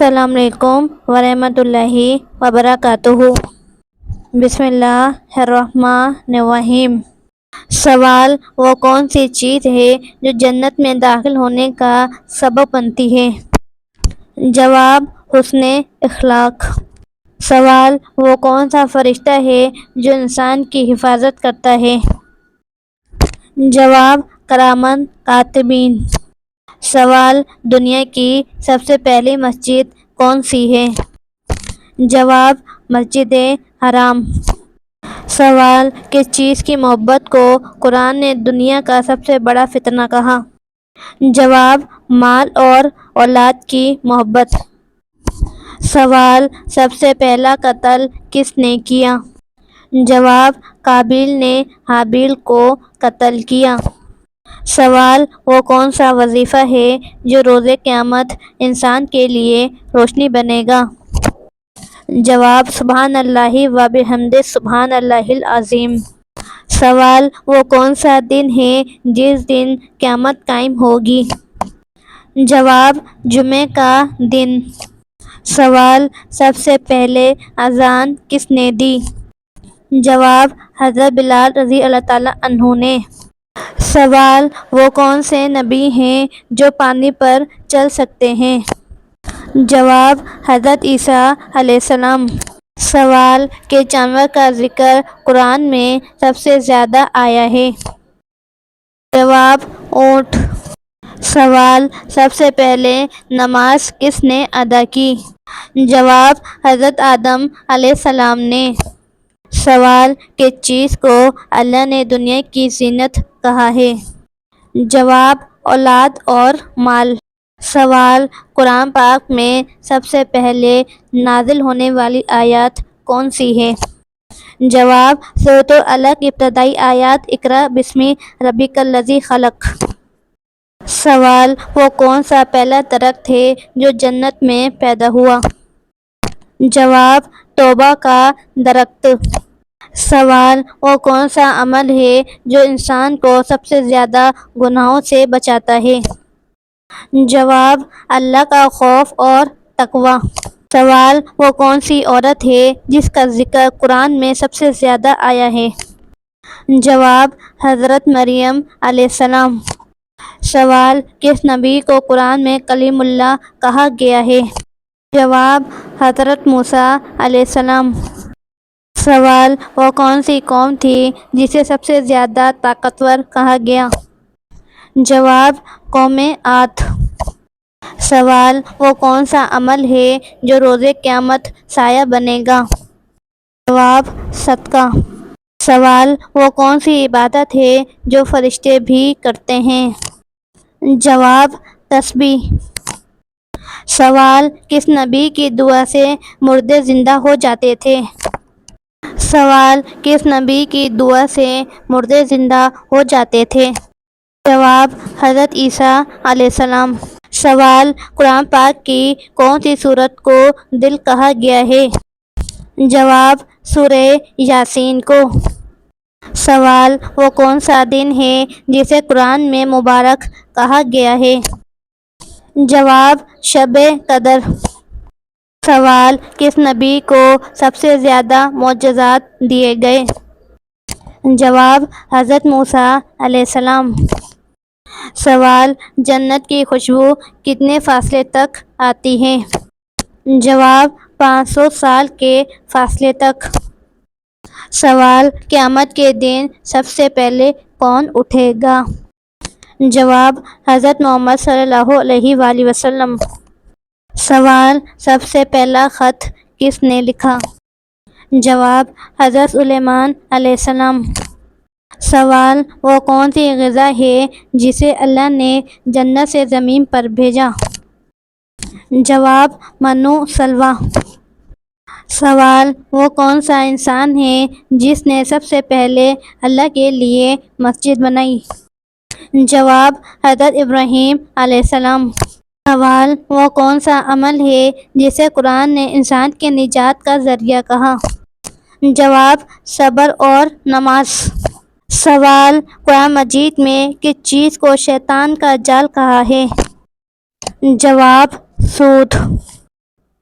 السلام علیکم ورحمۃ اللہ وبرکاتہ۔ بسم اللہ الرحمن الرحیم۔ سوال: وہ کون سی چیز ہے جو جنت میں داخل ہونے کا سبب بنتی ہے؟ جواب: حسن اخلاق۔ سوال: وہ کون سا فرشتہ ہے جو انسان کی حفاظت کرتا ہے؟ جواب: کرامن کاتبین۔ سوال: دنیا کی سب سے پہلی مسجد کون سی ہے؟ جواب: مسجد حرام۔ سوال: کس چیز کی محبت کو قرآن نے دنیا کا سب سے بڑا فتنہ کہا؟ جواب: مال اور اولاد کی محبت۔ سوال: سب سے پہلا قتل کس نے کیا؟ جواب: قابیل نے حابیل کو قتل کیا۔ سوال: وہ کون سا وظیفہ ہے جو روز قیامت انسان کے لیے روشنی بنے گا؟ جواب: سبحان اللہ و بحمدہ سبحان اللہ العظیم۔ سوال: وہ کون سا دن ہے جس دن قیامت قائم ہوگی؟ جواب: جمعے کا دن۔ سوال: سب سے پہلے اذان کس نے دی؟ جواب: حضرت بلال رضی اللہ تعالیٰ عنہ نے۔ سوال: وہ کون سے نبی ہیں جو پانی پر چل سکتے ہیں؟ جواب: حضرت عیسیٰ علیہ السلام۔ سوال: کس جانور کا ذکر قرآن میں سب سے زیادہ آیا ہے؟ جواب: اونٹ۔ سوال: سب سے پہلے نماز کس نے ادا کی؟ جواب: حضرت آدم علیہ السلام نے۔ سوال: کس چیز کو اللہ نے دنیا کی زینت کہا ہے؟ جواب: اولاد اور مال۔ سوال: قرآن پاک میں سب سے پہلے نازل ہونے والی آیت کون سی ہے؟ جواب: سورۃ العلق کی ابتدائی آیات اقرأ بسم ربک الذی خلق۔ سوال: وہ کون سا پہلا درخت ہے جو جنت میں پیدا ہوا؟ جواب: توبہ کا درخت۔ سوال: وہ کون سا عمل ہے جو انسان کو سب سے زیادہ گناہوں سے بچاتا ہے؟ جواب: اللہ کا خوف اور تقویٰ۔ سوال: وہ کون سی عورت ہے جس کا ذکر قرآن میں سب سے زیادہ آیا ہے؟ جواب: حضرت مریم علیہ السلام۔ سوال: کس نبی کو قرآن میں کلیم اللہ کہا گیا ہے؟ جواب: حضرت موسیٰ علیہ السلام۔ سوال: وہ کون سی قوم تھی جسے سب سے زیادہ طاقتور کہا گیا؟ جواب: قوم عاد۔ سوال: وہ کون سا عمل ہے جو روز قیامت سایہ بنے گا؟ جواب: صدقہ۔ سوال: وہ کون سی عبادت ہے جو فرشتے بھی کرتے ہیں؟ جواب: تسبیح۔ سوال: کس نبی کی دعا سے مردے زندہ ہو جاتے تھے؟ سوال: کس نبی کی دعا سے مردے زندہ ہو جاتے تھے؟ جواب: حضرت عیسیٰ علیہ السلام۔ سوال: قرآن پاک کی کون سی سورت کو دل کہا گیا ہے؟ جواب: سورہ یاسین کو۔ سوال: وہ کون سا دن ہے جسے قرآن میں مبارک کہا گیا ہے؟ جواب: شب قدر۔ سوال: کس نبی کو سب سے زیادہ معجزات دیے گئے؟ جواب: حضرت موسیٰ علیہ السلام۔ سوال: جنت کی خوشبو کتنے فاصلے تک آتی ہے؟ جواب: 500 سال کے فاصلے تک۔ سوال: قیامت کے دن سب سے پہلے کون اٹھے گا؟ جواب: حضرت محمد صلی اللہ علیہ وآلہ وسلم۔ سوال: سب سے پہلا خط کس نے لکھا؟ جواب: حضرت سلیمان علیہ السلام۔ سوال: وہ کون سی غذا ہے جسے اللہ نے جنت سے زمین پر بھیجا؟ جواب: من و سلویٰ۔ سوال: وہ کون سا انسان ہے جس نے سب سے پہلے اللہ کے لیے مسجد بنائی؟ جواب: حضرت ابراہیم علیہ السلام۔ سوال: وہ کون سا عمل ہے جسے قرآن نے انسان کے نجات کا ذریعہ کہا؟ جواب: صبر اور نماز۔ سوال: قرآن مجید میں کس چیز کو شیطان کا جال کہا ہے؟ جواب: سود۔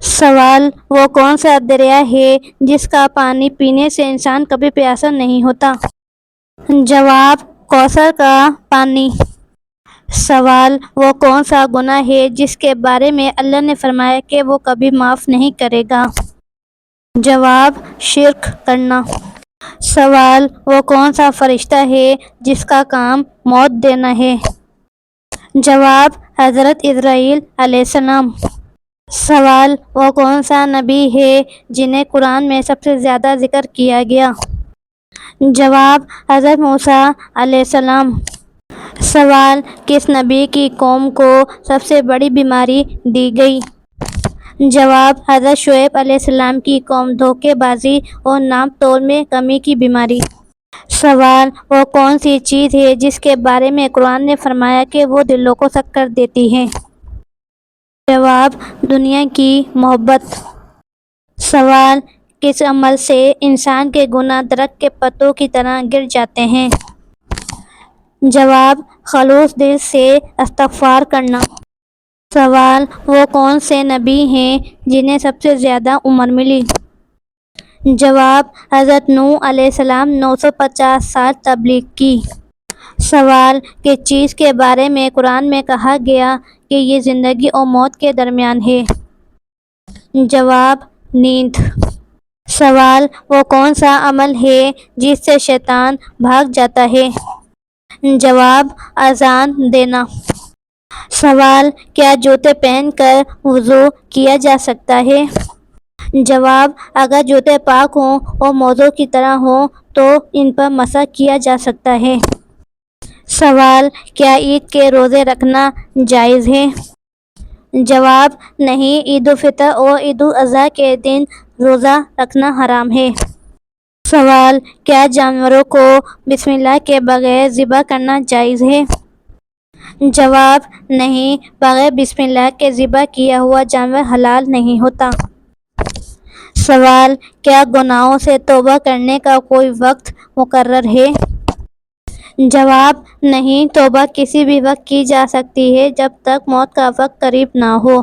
سوال: وہ کون سا دریا ہے جس کا پانی پینے سے انسان کبھی پیاسا نہیں ہوتا؟ جواب: کوثر کا پانی۔ سوال: وہ کون سا گناہ ہے جس کے بارے میں اللہ نے فرمایا کہ وہ کبھی معاف نہیں کرے گا؟ جواب: شرک کرنا۔ سوال: وہ کون سا فرشتہ ہے جس کا کام موت دینا ہے؟ جواب: حضرت اسرائیل علیہ السلام۔ سوال: وہ کون سا نبی ہے جنہیں قرآن میں سب سے زیادہ ذکر کیا گیا؟ جواب: حضرت موسیٰ علیہ السلام۔ سوال: کس نبی کی قوم کو سب سے بڑی بیماری دی گئی؟ جواب: حضرت شعیب علیہ السلام کی قوم دھوکے بازی اور ناپ تول میں کمی کی بیماری۔ سوال: وہ کون سی چیز ہے جس کے بارے میں قرآن نے فرمایا کہ وہ دلوں کو سخت کر دیتی ہے؟ جواب: دنیا کی محبت۔ سوال: کس عمل سے انسان کے گناہ درخت کے پتوں کی طرح گر جاتے ہیں؟ جواب: خلوص دل سے استغفار کرنا۔ سوال: وہ کون سے نبی ہیں جنہیں سب سے زیادہ عمر ملی؟ جواب: حضرت نوح علیہ السلام 950 سال تبلیغ کی۔ سوال: کس چیز کے بارے میں قرآن میں کہا گیا کہ یہ زندگی اور موت کے درمیان ہے؟ جواب: نیند۔ سوال: وہ کون سا عمل ہے جس سے شیطان بھاگ جاتا ہے؟ جواب: اذان دینا۔ سوال: کیا جوتے پہن کر وضو کیا جا سکتا ہے؟ جواب: اگر جوتے پاک ہوں اور موزوں کی طرح ہوں تو ان پر مسح کیا جا سکتا ہے۔ سوال: کیا عید کے روزے رکھنا جائز ہے؟ جواب: نہیں، عید الفطر اور عید الاضحیٰ کے دن روزہ رکھنا حرام ہے۔ سوال: کیا جانوروں کو بسم اللہ کے بغیر ذبح کرنا جائز ہے؟ جواب: نہیں، بغیر بسم اللہ کے ذبح کیا ہوا جانور حلال نہیں ہوتا۔ سوال: کیا گناہوں سے توبہ کرنے کا کوئی وقت مقرر ہے؟ جواب: نہیں، توبہ کسی بھی وقت کی جا سکتی ہے جب تک موت کا وقت قریب نہ ہو۔